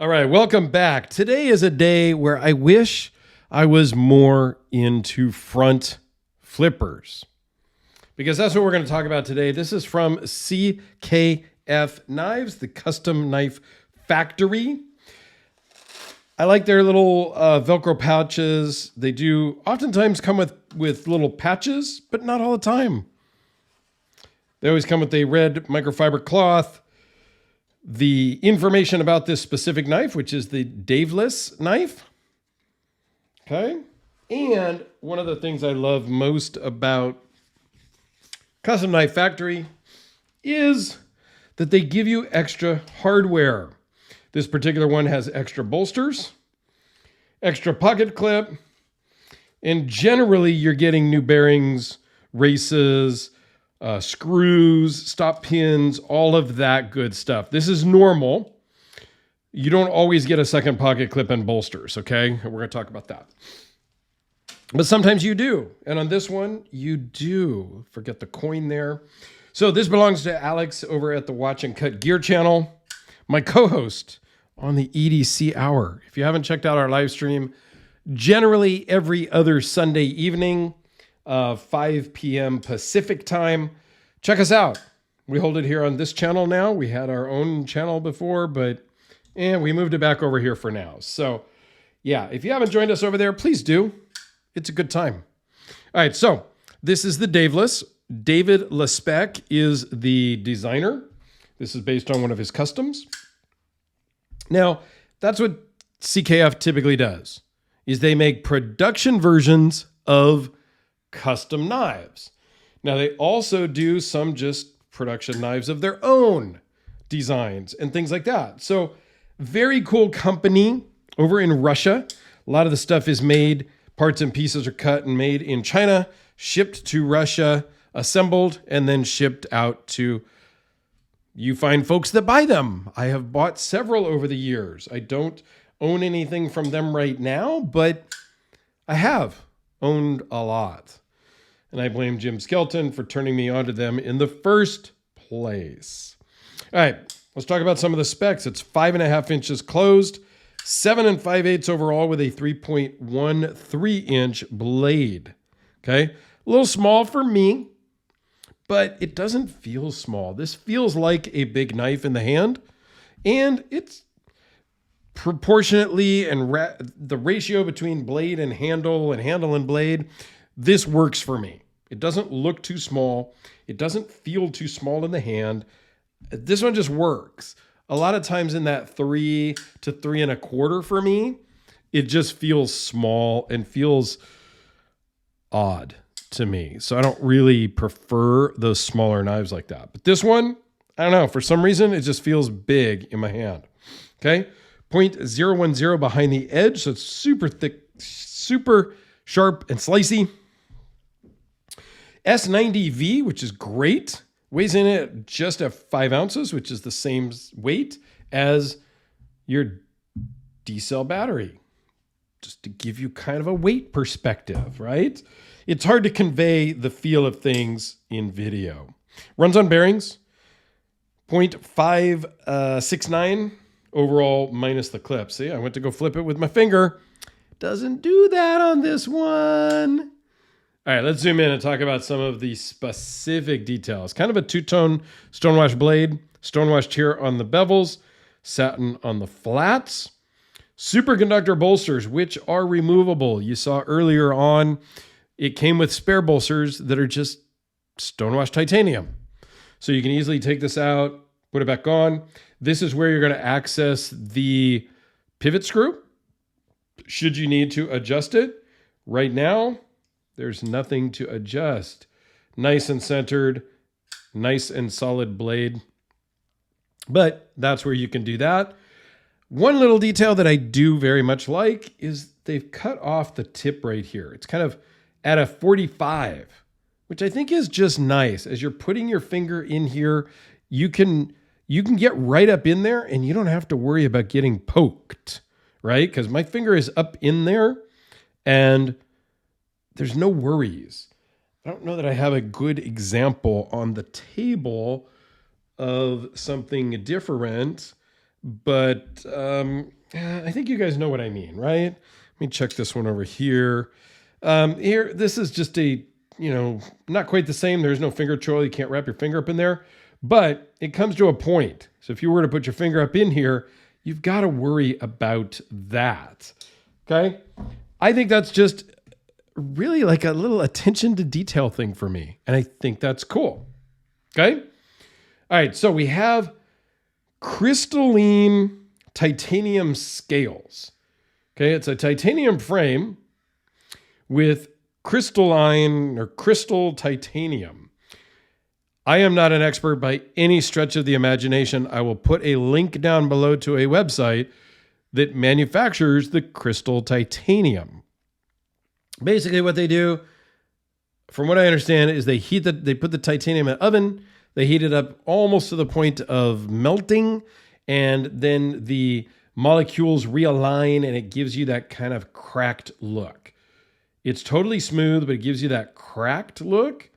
All right, welcome back. Today is a day where I wish I was more into front flippers because that's what we're going to talk about today. This is from CKF Knives, the Custom Knife Factory. I like their little Velcro pouches. They do oftentimes come with little patches, but not all the time. They always come with a red microfiber cloth. The information about this specific knife, which is the Davless knife. Okay. And one of the things I love most about Custom Knife Factory is that they give you extra hardware. This particular one has extra bolsters, extra pocket clip, and generally you're getting new bearings, races, screws, stop pins, all of that good stuff. This is normal. You don't always get a second pocket clip and bolsters, okay? We're going to talk about that. But sometimes you do. And on this one, you do. Forget the coin there. So this belongs to Alex over at the Watch and Cut Gear channel, my co-host on the EDC Hour. If you haven't checked out our live stream, generally every other Sunday evening, 5 p.m. Pacific time. Check us out. We hold it here on this channel now. We had our own channel before, but we moved it back over here for now. So yeah, if you haven't joined us over there, please do. It's a good time. All right, so this is the Davless. David LeSpec is the designer. This is based on one of his customs. Now, that's what CKF typically does, is they make production versions of custom knives. Now, they also do some just production knives of their own designs and things like that. So very cool company over in Russia. A lot of the stuff is made, parts and pieces are cut and made in China, shipped to Russia, assembled, and then shipped out to you find folks that buy them. I have bought several over the years. I don't own anything from them right now, but I have owned a lot. And I blame Jim Skelton for turning me onto them in the first place. All right, let's talk about some of the specs. It's 5.5 inches closed, 7 5/8 overall with a 3.13 inch blade. Okay, a little small for me, but it doesn't feel small. This feels like a big knife in the hand, and it's proportionately and the ratio between blade and handle and blade, this works for me. It doesn't look too small. It doesn't feel too small in the hand. This one just works. A lot of times in that 3 to 3.25 for me, it just feels small and feels odd to me. So I don't really prefer those smaller knives like that. But this one, I don't know, for some reason, it just feels big in my hand. Okay. 0.010 behind the edge. So it's super thick, super sharp and slicey. S90V, which is great. Weighs in at just at 5 ounces, which is the same weight as your D-cell battery. Just to give you kind of a weight perspective, right? It's hard to convey the feel of things in video. Runs on bearings, 0.569 overall minus the clip. See, I went to go flip it with my finger. Doesn't do that on this one. All right, let's zoom in and talk about some of the specific details. Kind of a two-tone stonewash blade, stonewashed here on the bevels, satin on the flats. Superconductor bolsters, which are removable. You saw earlier on, it came with spare bolsters that are just stonewashed titanium. So you can easily take this out, put it back on. This is where you're going to access the pivot screw, should you need to adjust it. Right now, there's nothing to adjust. Nice and centered, nice and solid blade. But that's where you can do that. One little detail that I do very much like is they've cut off the tip right here. It's kind of at a 45, which I think is just nice. As you're putting your finger in here, you can get right up in there and you don't have to worry about getting poked, right? Because my finger is up in there and there's no worries. I don't know that I have a good example on the table of something different, but I think you guys know what I mean, right? Let me check this one over here. Here, this is just a, not quite the same. There's no finger choil. You can't wrap your finger up in there, but it comes to a point. So if you were to put your finger up in here, you've got to worry about that. Okay. I think that's just really like a little attention to detail thing for me. And I think that's cool. Okay. All right. So we have crystalline titanium scales. Okay. It's a titanium frame with crystalline or crystal titanium. I am not an expert by any stretch of the imagination. I will put a link down below to a website that manufactures the crystal titanium. Basically what they do, from what I understand, is they put the titanium in an oven, they heat it up almost to the point of melting, and then the molecules realign and it gives you that kind of cracked look. It's totally smooth, but it gives you that cracked look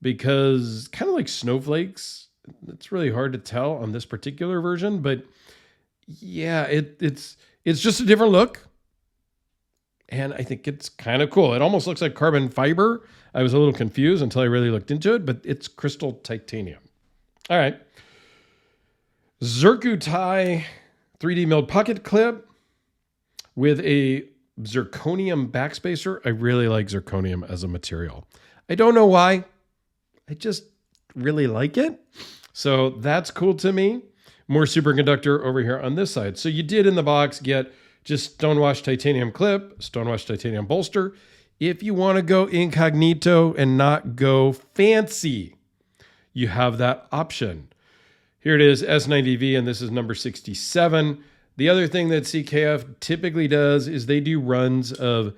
because kind of like snowflakes. It's really hard to tell on this particular version, but yeah, it's just a different look. And I think it's kind of cool. It almost looks like carbon fiber. I was a little confused until I really looked into it, but it's crystal titanium. All right. Zircuti 3D milled pocket clip with a zirconium backspacer. I really like zirconium as a material. I don't know why. I just really like it. So that's cool to me. More superconductor over here on this side. So you did in the box get just stonewashed titanium clip, stonewashed titanium bolster. If you want to go incognito and not go fancy, you have that option. Here it is, S90V, and this is number 67. The other thing that CKF typically does is they do runs of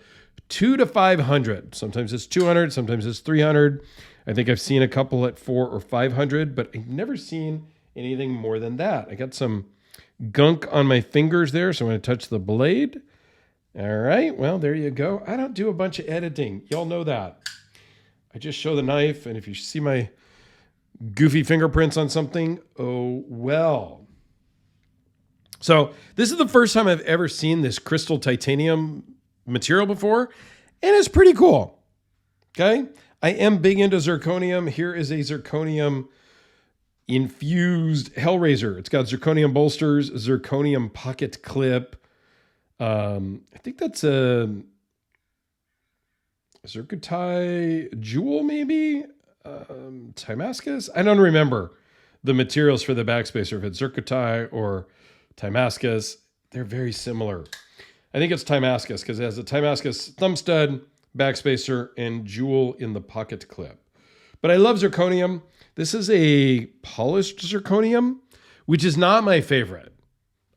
2 to 500. Sometimes it's 200, sometimes it's 300. I think I've seen a couple at 400 or 500, but I've never seen anything more than that. I got some gunk on my fingers there, so I'm going to touch the blade. All right, well, there you go. I don't do a bunch of editing. Y'all know that. I just show the knife, and if you see my goofy fingerprints on something, oh well. So this is the first time I've ever seen this crystal titanium material before, and it's pretty cool. Okay, I am big into zirconium. Here is a zirconium infused Hellraiser. It's got zirconium bolsters, zirconium pocket clip. I think that's a Zircuti jewel, maybe? Timascus? I don't remember the materials for the backspacer, if it's Zircuti or Timascus. They're very similar. I think it's Timascus because it has a Timascus thumb stud, backspacer, and jewel in the pocket clip. But I love zirconium. This is a polished zirconium, which is not my favorite.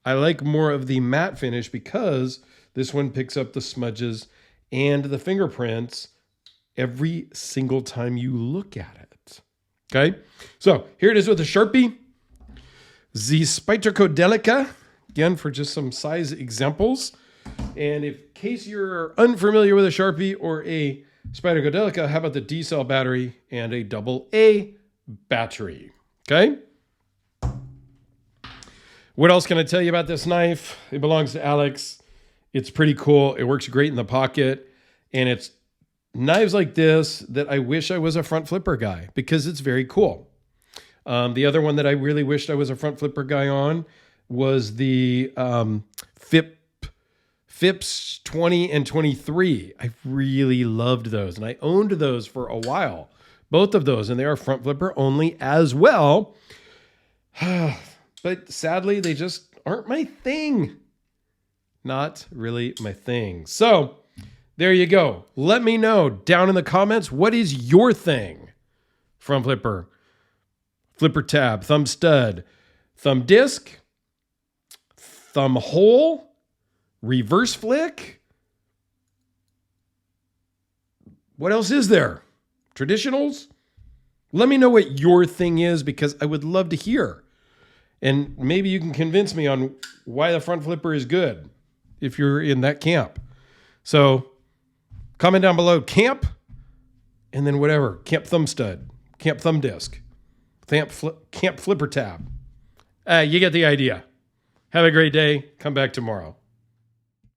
I like more of the matte finish because this one picks up the smudges and the fingerprints every single time you look at it. Okay, so here it is with a Sharpie. The Spyderco, again, for just some size examples. And in case you're unfamiliar with a Sharpie or a Spyderco, how about the D-cell battery and a AA battery? Okay. What else can I tell you about this knife? It belongs to Alex. It's pretty cool. It works great in the pocket. And it's knives like this that I wish I was a front flipper guy because it's very cool. The other one that I really wished I was a front flipper guy on was the Phipps 20 and 23. I really loved those. And I owned those for a while. Both of those. And they are front flipper only as well. But sadly, they just aren't my thing. Not really my thing. So there you go. Let me know down in the comments, what is your thing from flipper? Flipper tab, thumb stud, thumb disc, thumb hole, reverse flick. What else is there? Traditionals? Let me know what your thing is because I would love to hear. And maybe you can convince me on why the front flipper is good if you're in that camp. So comment down below, camp, and then whatever. Camp thumb stud, camp thumb disc, camp flipper tab. You get the idea. Have a great day. Come back tomorrow.